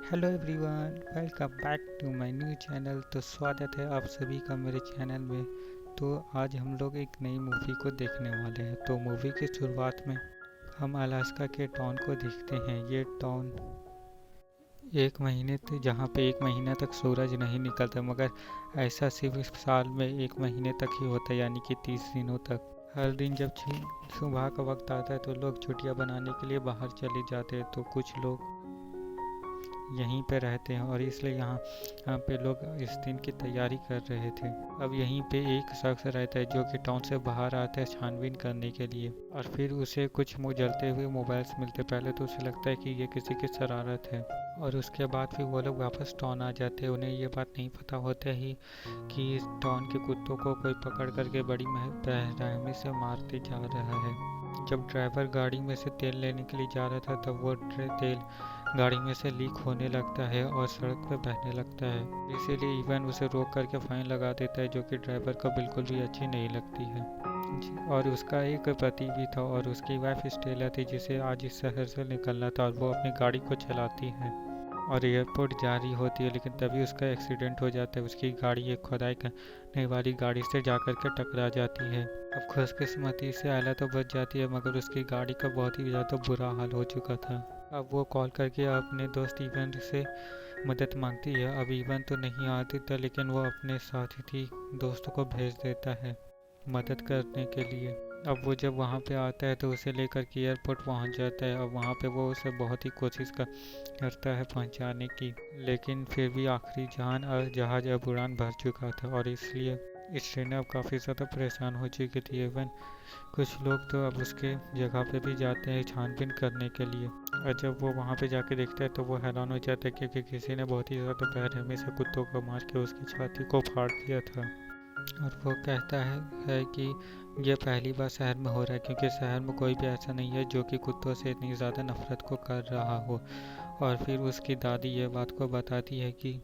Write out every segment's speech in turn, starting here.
Hello everyone, welcome back to my new channel. तो स्वागत है आप सभी का मेरे चैनल में। तो आज हम लोग एक नई मूवी को देखने वाले हैं। तो मूवी की शुरुआत में हम अलास्का के टाउन को देखते हैं। ये टाउन जहाँ पे एक महीना तक सूरज नहीं निकलता, मगर ऐसा सिर्फ साल में एक महीने तक ही होता है, यानी कि 30 दिनों तक। हर दिन जब सुबह का वक्त आता है तो लोग छुट्टियाँ बनाने के लिए बाहर चले जाते हैं। तो कुछ लोग यहीं पे रहते हैं और इसलिए यहाँ पे लोग इस दिन की तैयारी कर रहे थे। अब यहीं पे एक शख्स रहता है जो कि टाउन से बाहर आता है छानबीन करने के लिए, और फिर उसे कुछ मुँह जलते हुए मोबाइल्स मिलते। पहले तो उसे लगता है कि ये किसी की शरारत है, और उसके बाद फिर वो लोग वापस टाउन आ जाते हैं। उन्हें ये बात नहीं पता होता ही कि इस टाउन के कुत्तों को कोई पकड़ करके बड़ी बेरहमी से मारते जा रहा है। जब ड्राइवर गाड़ी में से तेल लेने के लिए जा रहा था तब वो तेल गाड़ी में से लीक होने लगता है और सड़क पर बहने लगता है। इसीलिए इवन उसे रोक करके फाइन लगा देता है, जो कि ड्राइवर को बिल्कुल भी अच्छी नहीं लगती है। और उसका एक पति भी था और उसकी वाइफ स्टेला थी, जिसे आज इस शहर से निकलना था, और वो अपनी गाड़ी को चलाती है और एयरपोर्ट जा रही होती है। लेकिन तभी उसका एक्सीडेंट हो जाता है। उसकी गाड़ी एक खुदाई करने वाली गाड़ी से जाकर के टकरा जाती है। अब खुशकिस्मती से आयला तो बच जाती है, मगर उसकी गाड़ी का बहुत ही ज़्यादा बुरा हाल हो चुका था। अब वो कॉल करके अपने दोस्त इवन से मदद मांगती है। अब इवन तो नहीं आती था, लेकिन वो अपने साथी दोस्तों को भेज देता है मदद करने के लिए। अब वो जब वहाँ पे आता है तो उसे लेकर के एयरपोर्ट पहुँच जाता है। अब वहाँ पे वो उसे बहुत ही कोशिश करता है पहुँचाने की, लेकिन फिर भी आखिरी जहाज अब उड़ान भर चुका था, और इसलिए इस ट्रेन अब काफ़ी ज़्यादा परेशान हो चुकी थी। इवन कुछ लोग तो अब उसके जगह पे भी जाते हैं छानबीन करने के लिए, और जब वो वहाँ पे जाके देखता है तो वो हैरान हो जाता है, क्योंकि किसी ने बहुत ही ज़्यादा बेरहमी से कुत्तों को मार के उसकी छाती को फाड़ दिया था। और वो कहता है कि ये पहली बार शहर में हो रहा है, क्योंकि शहर में कोई भी ऐसा नहीं है जो कि कुत्तों से इतनी ज़्यादा नफरत को कर रहा हो। और फिर उसकी दादी ये बात को बताती है कि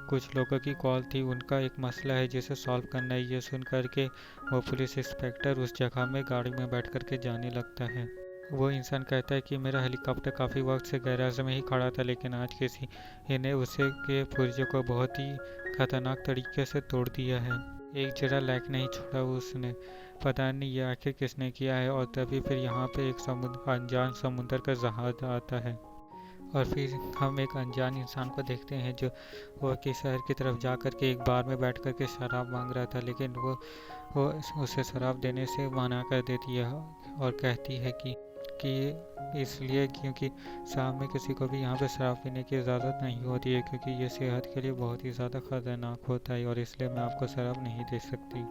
कुछ लोगों की कॉल थी, उनका एक मसला है जिसे सॉल्व करना है। ये सुन करके वो पुलिस इंस्पेक्टर उस जगह में गाड़ी में बैठ करके जाने लगता है। वो इंसान कहता है कि मेरा हेलीकॉप्टर काफ़ी वक्त से गैराज में ही खड़ा था, लेकिन आज किसी ने उसे के पुर्जे को बहुत ही खतरनाक तरीके से तोड़ दिया है। एक जरा लायक नहीं छोड़ा उसने। पता नहीं ये आखिर किसने किया है। और तभी फिर यहाँ पे एक अनजान समुंदर का जहाज आता है, और फिर हम एक अनजान इंसान को देखते हैं जो वो कि शहर की तरफ जा कर के एक बार में बैठ कर के शराब मांग रहा था, लेकिन वो उसे शराब देने से मना कर देती है और कहती है कि इसलिए क्योंकि शाम में किसी को भी यहाँ पे शराब पीने की इजाज़त नहीं होती है, क्योंकि ये सेहत के लिए बहुत ही ज़्यादा ख़तरनाक होता है, और इसलिए मैं आपको शराब नहीं दे सकती।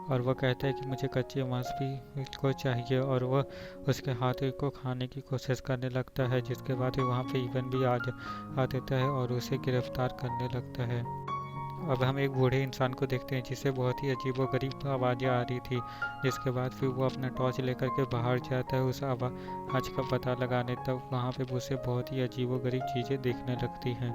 और वह कहता है कि मुझे कच्चे मांस भी को चाहिए, और वह उसके हाथ को खाने की कोशिश करने लगता है, जिसके बाद वहाँ पे इवन भी आ देता है और उसे गिरफ्तार करने लगता है। अब हम एक बूढ़े इंसान को देखते हैं जिसे बहुत ही अजीबोगरीब आवाज़ें आ रही थी, जिसके बाद फिर वो अपना टॉर्च लेकर के बाहर जाता है उस आवाज़ का पता लगाने। तब वहाँ पे उसे बहुत ही अजीबोगरीब चीज़ें देखने लगती हैं,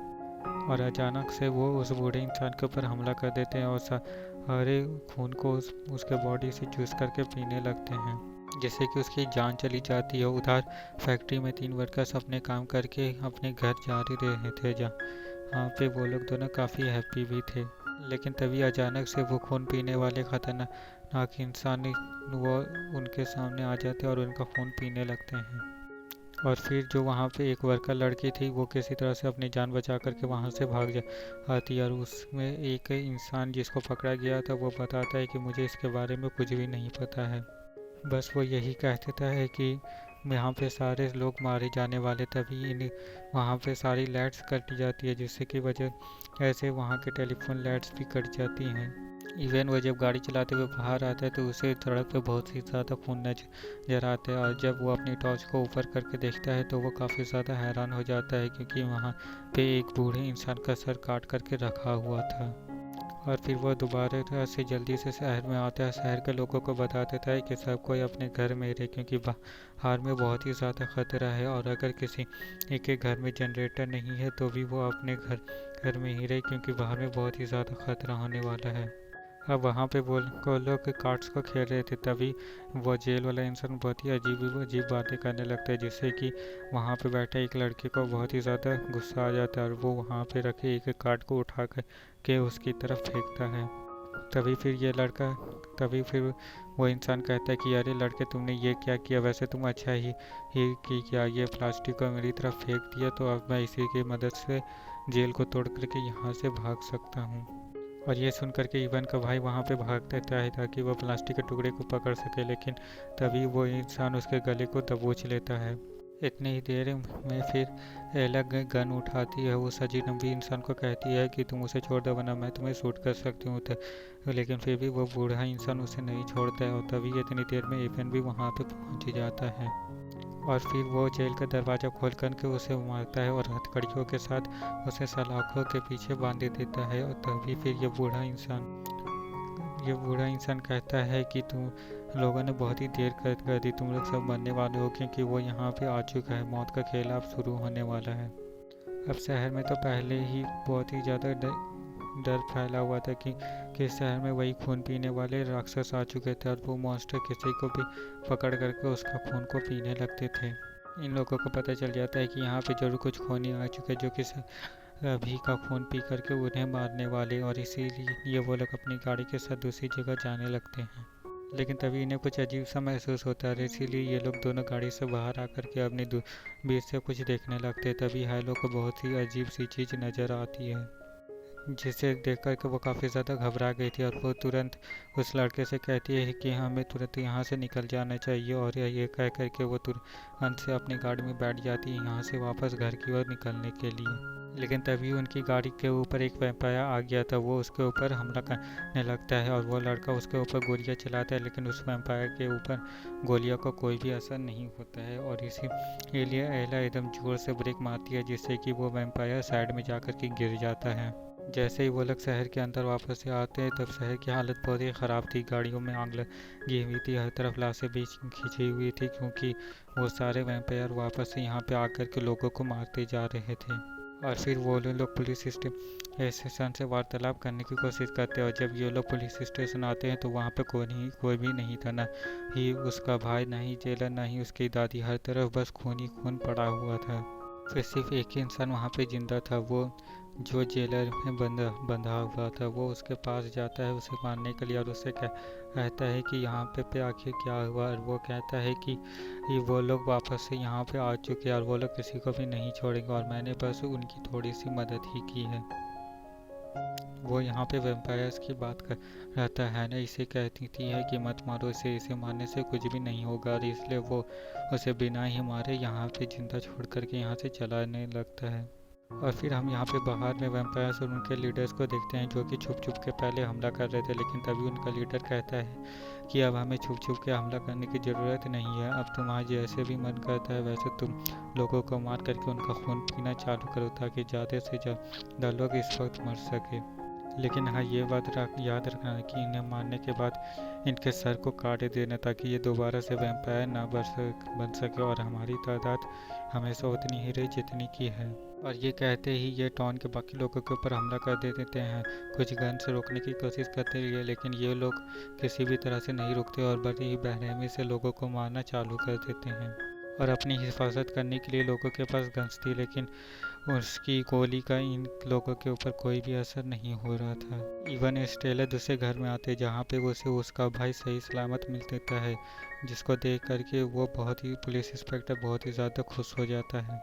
और अचानक से वो उस बूढ़े इंसान के ऊपर हमला कर देते हैं और सारे खून को उसके बॉडी से चूस करके पीने लगते हैं, जिससे कि उसकी जान चली जाती है। उधर फैक्ट्री में 3 वर्कर्स अपने काम करके अपने घर जा रहे थे, जहाँ पे वो लोग दोनों काफ़ी हैप्पी भी थे। लेकिन तभी अचानक से वो खून पीने वाले खतरनाक इंसान वो उनके सामने आ जाते हैं और उनका खून पीने लगते हैं। और फिर जो वहाँ पे एक वर्कर लड़की थी, वो किसी तरह से अपनी जान बचा करके वहाँ से भाग जाती है, और उसमें एक इंसान जिसको पकड़ा गया था वो बताता है कि मुझे इसके बारे में कुछ भी नहीं पता है। बस वो यही कह देता है कि यहाँ पे सारे लोग मारे जाने वाले। तभी वहाँ पे सारी लाइट्स कट जाती है, जिससे कि वजह ऐसे वहाँ के टेलीफोन लाइट्स भी कट जाती हैं। इवन वो जब गाड़ी चलाते हुए बाहर आता है तो उसे सड़क पे बहुत ही ज़्यादा खून नजर आता है, और जब वो अपनी टॉर्च को ऊपर करके देखता है तो वो काफ़ी ज़्यादा हैरान हो जाता है, क्योंकि वहाँ पे एक बूढ़े इंसान का सर काट करके रखा हुआ था। और फिर वो दोबारा से जल्दी से शहर में आता है, शहर के लोगों को बता देता है कि सब कोई अपने घर में रहे, क्योंकि बाहर में बहुत ही ज़्यादा ख़तरा है, और अगर किसी एक के घर में जनरेटर नहीं है तो भी वो अपने घर में ही रहे, क्योंकि बाहर में बहुत ही ज़्यादा ख़तरा होने वाला है। अब वहाँ पे वो लोग कार्ड्स को खेल रहे थे, तभी वो जेल वाला इंसान बहुत ही अजीब अजीब बातें करने लगता है, जिससे कि वहाँ पे बैठे एक लड़के को बहुत ही ज़्यादा गुस्सा आ जाता है और वो वहाँ पे रखे एक कार्ड को उठा कर के उसकी तरफ फेंकता है। तभी फिर ये लड़का तभी फिर वो इंसान कहता है कि अरे लड़के, तुमने ये क्या किया, वैसे तुम अच्छा ही किया, ये प्लास्टिक को मेरी तरफ फेंक दिया, तो अब मैं इसी की मदद से जेल को तोड़ करके यहाँ से भाग सकता हूँ। और ये सुन कर के इवन का भाई वहाँ पे भाग देता है ताकि वो प्लास्टिक के टुकड़े को पकड़ सके, लेकिन तभी वो इंसान उसके गले को दबोच लेता है। इतनी ही देर में फिर एला गन उठाती है, उस अजनबी इंसान को कहती है कि तुम उसे छोड़ दो वरना मैं तुम्हें शूट कर सकती हूँ, लेकिन फिर भी वो बूढ़ा इंसान उसे नहीं छोड़ता है और तभी इतनी देर में इवन भी वहाँ पे पहुँच जाता है और फिर वो जेल का दरवाज़ा खोल करके उसे मारता है और हथकड़ियों के साथ उसे सलाखों के पीछे बांध देता है। और तभी फिर ये बूढ़ा इंसान कहता है कि तुम लोगों ने बहुत ही देर कर दी, तुम लोग सब मरने वाले हो, क्योंकि वो यहाँ पे आ चुका है, मौत का खेल अब शुरू होने वाला है। अब शहर में तो पहले ही बहुत ही ज़्यादा डर फैला हुआ था कि शहर में वही खून पीने वाले राक्षस आ चुके थे और वो मॉन्स्टर किसी को भी पकड़ करके उसका खून को पीने लगते थे। इन लोगों को पता चल जाता है कि यहाँ पे जरूर कुछ खूनी आ चुके जो कि अभी का खून पी करके उन्हें मारने वाले, और इसीलिए वो लोग अपनी गाड़ी के साथ दूसरी जगह जाने लगते हैं। लेकिन तभी इन्हें कुछ अजीब सा महसूस होता है, इसीलिए ये लोग दोनों गाड़ी से बाहर आकर के अपनी दूरबीन से कुछ देखने लगते हैं। तभी हाइलो को बहुत ही अजीब सी चीज़ नज़र आती है, जिसे देख कर के वो काफ़ी ज़्यादा घबरा गई थी और वो तुरंत उस लड़के से कहती है कि हमें तुरंत यहाँ से निकल जाना चाहिए, और ये कह कर के वो तुरंत से अपनी गाड़ी में बैठ जाती है यहाँ से वापस घर की ओर निकलने के लिए। लेकिन तभी उनकी गाड़ी के ऊपर एक वैम्पायर आ गया था, वो उसके ऊपर हमला करने लगता है और वो लड़का उसके ऊपर गोलियां चलाता है, लेकिन उस वैम्पायर के ऊपर गोलियों का कोई भी असर नहीं होता है और इसी लिए एला एकदम जोर से ब्रेक मारती है, जिससे कि वो वैम्पायर साइड में जाकर के गिर जाता है। जैसे ही वो लोग शहर के अंदर वापस से आते हैं तब शहर की हालत बहुत ही ख़राब थी, गाड़ियों में आग लगी हुई थी, हर तरफ लाशें बीच खींची हुई थी, क्योंकि वो सारे वैम्पायर वापस से यहाँ पे आकर के लोगों को मारते जा रहे थे। और फिर वो लोग पुलिस स्टेशन से वार्तालाप करने की कोशिश करते हैं और जब ये लोग पुलिस स्टेशन आते हैं तो वहाँ पे कोई भी नहीं था, ना ही उसका भाई, ना ही जेलर, ना ही उसकी दादी, हर तरफ बस खून ही खून पड़ा हुआ था। फिर सिर्फ एक ही इंसान वहाँ पे जिंदा था, वो जो जेलर में बंधा हुआ था। वो उसके पास जाता है उसे मारने के लिए और उससे कहता है कि यहाँ पे आखिर क्या हुआ, और वो कहता है कि वो लोग वापस से यहाँ पे आ चुके हैं और वो लोग किसी को भी नहीं छोड़ेंगे और मैंने बस उनकी थोड़ी सी मदद ही की है। वो यहाँ पे वैम्पायर्स की बात कर रहता है ना, इसे कहती थी है कि मत मारो इसे मारने से कुछ भी नहीं होगा, और इसलिए वो उसे बिना ही मारे यहाँ पे जिंदा छोड़ करके यहाँ से चलाने लगता है। और फिर हम यहाँ पे बाहर में वैम्पायर्स और उनके लीडर्स को देखते हैं जो कि छुप छुप के पहले हमला कर रहे थे, लेकिन तभी उनका लीडर कहता है कि अब हमें छुप छुप के हमला करने की ज़रूरत नहीं है, अब तुम्हारा जैसे भी मन करता है वैसे तुम लोगों को मार करके उनका खून पीना चालू करो ताकि ज़्यादा से ज़्यादा लोग इस वक्त मर सके। लेकिन हाँ, ये बात याद रखना कि इन्हें मारने के बाद इनके सर को काट देना ताकि ये दोबारा से वैम्पायर ना बन सके और हमारी तादाद हमेशा उतनी ही रही जितनी की है। और ये कहते ही ये टाउन के बाकी लोगों के ऊपर हमला कर देते हैं, कुछ गन से रोकने की कोशिश करते हैं, लेकिन ये लोग किसी भी तरह से नहीं रुकते और बड़ी ही बेरहमी से लोगों को मारना चालू कर देते हैं। और अपनी हिफाजत करने के लिए लोगों के पास गन्स थी, लेकिन उसकी गोली का इन लोगों के ऊपर कोई भी असर नहीं हो रहा था। इवन स्टेलर दूसरे घर में आते जहाँ पे उसे उसका भाई सही सलामत मिल देता है, जिसको देख करके वो पुलिस इंस्पेक्टर बहुत ही ज़्यादा खुश हो जाता है।